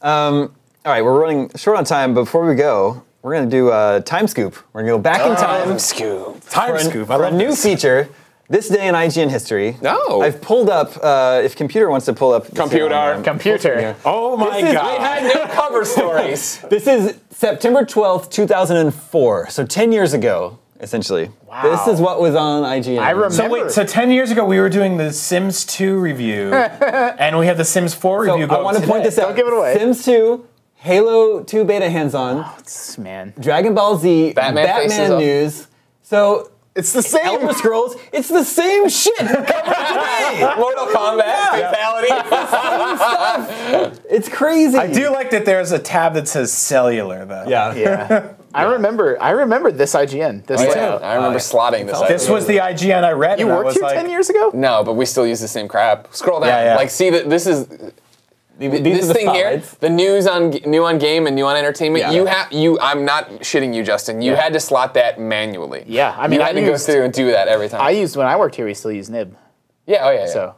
All right, we're running short on time. But before we go, we're going to do a time scoop. We're going to go back in time. Time scoop. For a new feature. This day in IGN history. No. I've pulled up, if computer wants to pull up. Computer. Oh my God. We had no cover stories. This is September 12th, 2004. So 10 years ago, essentially. Wow. This is what was on IGN. I remember. So wait, so 10 years ago we were doing the Sims 2 review, and we have the Sims 4 review I want to point this out. Don't give it away. Sims 2, Halo 2 beta hands-on, Man. Dragon Ball Z, Batman news. So It's the same. Elder Scrolls, it's the same shit covered today. Mortal Kombat, fatality. It's crazy. I do like that there's a tab that says cellular, though. Yeah. I remember this IGN. This layout. I remember slotting this. This was the IGN I read. You and I worked was here like, 10 years ago? No, but we still use the same crap. Scroll down. Yeah. Like, see that this is. These This are the thing here, spotlights. the new on game and new on entertainment. Yeah. I'm not shitting you, Justin. You had to slot that manually. Yeah, I mean, you had to go through and do that every time. When I worked here, we still use nib. Yeah. So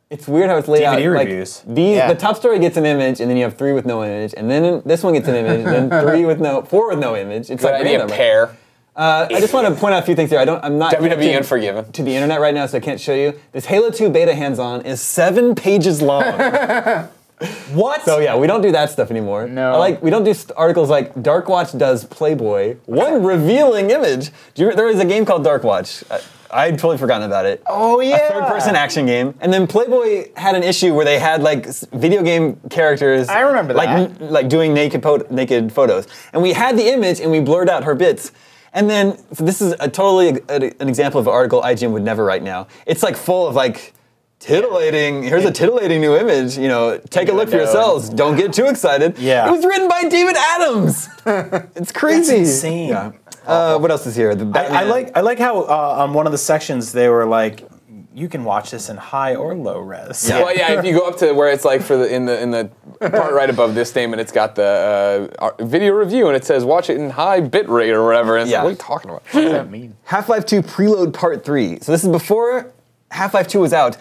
It's weird how it's laid out. DVD Like, reviews. The top story gets an image, and then you have 3 with no image, and then this one gets an image, and then 4 with no image. It's Good like idea, random. pair. I just want to point out a few things here. I'm not WWE connected Unforgiven. to the internet right now, so I can't show you. This Halo 2 beta hands-on is 7 pages long. what? So yeah, we don't do that stuff anymore. No. We don't do articles like Darkwatch does Playboy. One revealing image. There was a game called Darkwatch. I'd totally forgotten about it. Oh yeah. A third-person action game. And then Playboy had an issue where they had video game characters. I remember that. Like doing naked photos. And we had the image and we blurred out her bits. And then so this is an example of an article IGN would never write now. It's like full of titillating. Here's a titillating new image. Take a look for yourselves. Don't get too excited. Yeah. It was written by David Adams. It's crazy. That's insane. Yeah. What else is here? I like how on one of the sections they were like, you can watch this in high or low res. Yeah. Well, yeah. If you go up to where it's like in the part right above this statement, it's got the video review and it says watch it in high bit rate or whatever. And it's like, what are you talking about? What does that mean? Half-Life 2 Preload Part 3. So this is before Half-Life 2 was out.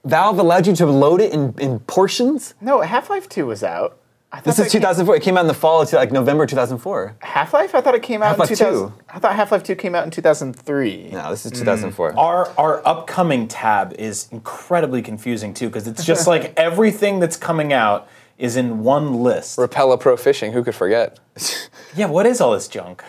Valve allowed you to load it in portions. No, Half-Life 2 was out. This is 2004. It came out in the fall of November 2004. Half-Life? I thought it came out in Half-Life 2000. 2. I thought Half-Life 2 came out in 2003. No, this is 2004. Our upcoming tab is incredibly confusing too, because it's just like everything that's coming out is in one list. Rapella Pro Fishing. Who could forget? Yeah, what is all this junk?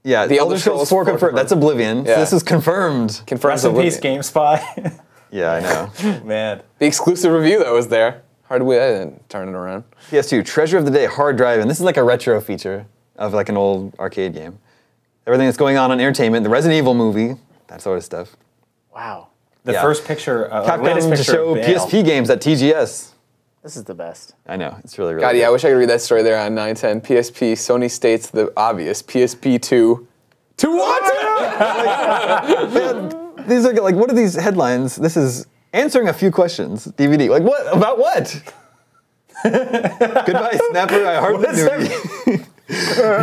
Yeah, the Elder Scrolls 4 confirmed. That's Oblivion. Yeah. So this is confirmed. Confirms Rest in peace, Oblivion. GameSpy. Yeah, I know. Man. The exclusive review that was there. Hard to I didn't turn it around. PS2, Treasure of the Day, hard drive, and this is like a retro feature of like an old arcade game. Everything that's going on entertainment, the Resident Evil movie, that sort of stuff. Wow. The first picture, Capcom latest to picture show of Bale. PSP games at TGS. This is the best. I know, it's really, really God, good. yeah, I wish I could read that story there on 910. PSP, Sony states the obvious. PSP 2. To what? These are like, what are these headlines? This is answering a few questions, DVD. Like what? About what? Goodbye, Snapper, I hardly knew you.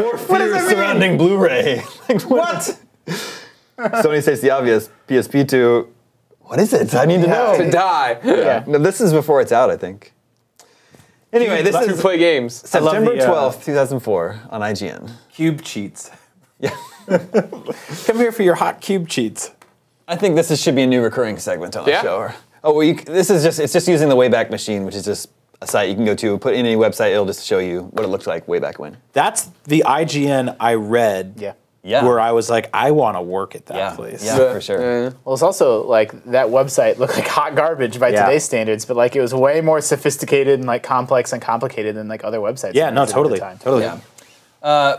More fear surrounding Blu-ray. Like, what? Sony states the obvious. PSP 2. What is it? I need to know. To die. Yeah. No, this is before it's out, I think. Anyway, this To is play games. September the, 12th, 2004 on IGN. Cube cheats. Yeah. Come here for your hot cube cheats. I think this should be a new recurring segment on the Yeah? show. It's just using the Wayback Machine, which is just a site you can go to, put in any website, it'll just show you what it looked like way back when. That's the IGN I read. Yeah. Where I was like, I want to work at that place. Yeah, for sure. Well, it's also like that website looked like hot garbage by today's standards, but like it was way more sophisticated and like complex and complicated than like other websites. Yeah, no, at the totally. time. Totally. Yeah.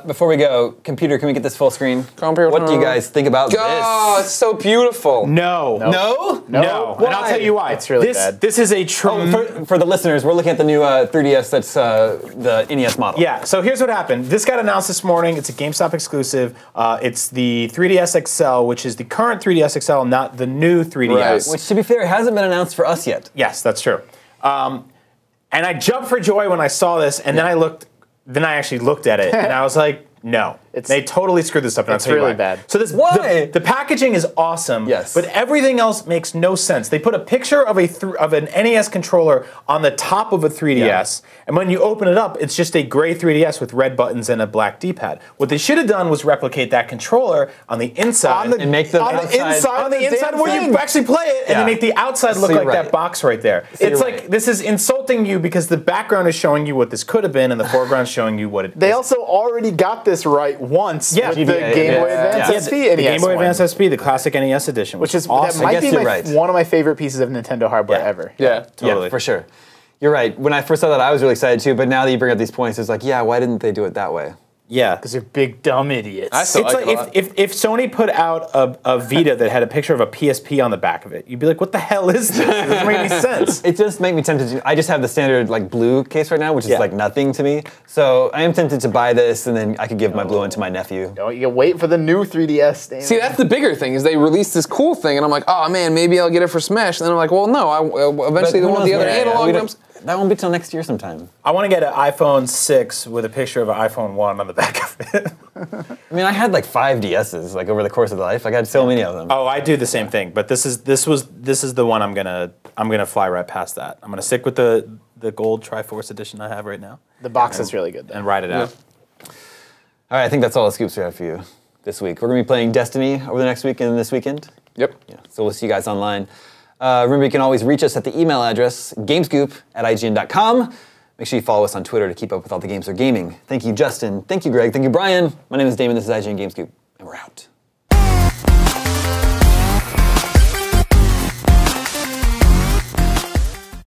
Before we go, computer, can we get this full screen? Computer. What do you guys think about Oh, it's so beautiful. No. No? No. And I'll tell you why. It's really this, bad. This is a true. For the listeners, we're looking at the new 3DS that's the NES model. Yeah, so here's what happened. This got announced this morning. It's a GameStop exclusive. It's the 3DS XL, which is the current 3DS XL, not the new 3DS. Right. Which, to be fair, hasn't been announced for us yet. Yes, that's true. And I jumped for joy when I saw this, and then I actually looked at it, and I was like, No. They totally screwed this up. And It's really bad. So the packaging is awesome. Yes. But everything else makes no sense. They put a picture of an NES controller on the top of a 3DS, and when you open it up, it's just a gray 3DS with red buttons and a black D-pad. What they should have done was replicate that controller on the inside and make the inside where you actually play it, and they make the outside look like that box right there. It's like this is insulting you because the background is showing you what this could have been, and the foreground is showing you what it. They also already got this right once with the Game Boy Advance SP. The Game Boy Advance SP, the classic NES edition, which is awesome. That might be one of my favorite pieces of Nintendo hardware ever. Yeah, totally. Yeah, for sure. You're right. When I first saw that, I was really excited too. But now that you bring up these points, it's like, yeah, why didn't they do it that way? Yeah, because they're big dumb idiots. It's like if Sony put out a Vita that had a picture of a PSP on the back of it, you'd be like, "What the hell is this? It doesn't make any sense." It does make me tempted to. I just have the standard like blue case right now, which is like nothing to me. So I am tempted to buy this, and then I could give my blue one to my nephew. No, you can wait for the new 3DS. Damn. See, that's the bigger thing is they released this cool thing, and I'm like, oh man, maybe I'll get it for Smash. And then I'm like, well, no, I eventually want the other analog drums. That won't be till next year sometime. I want to get an iPhone 6 with a picture of an iPhone 1 on the back of it. I mean, I had like 5 DSs like over the course of life. I had so many of them. Oh, I do the same thing, but this is the one I'm gonna fly right past that. I'm gonna stick with the gold Triforce edition I have right now. The box is really good, and ride it out. All right, I think that's all the scoops we have for you this week. We're gonna be playing Destiny over the next week and this weekend. Yep. Yeah. So we'll see you guys online. Remember, you can always reach us at the email address, gamescoop@ign.com. Make sure you follow us on Twitter to keep up with all the games we're gaming. Thank you, Justin. Thank you, Greg. Thank you, Brian. My name is Damon. This is IGN Gamescoop, and we're out.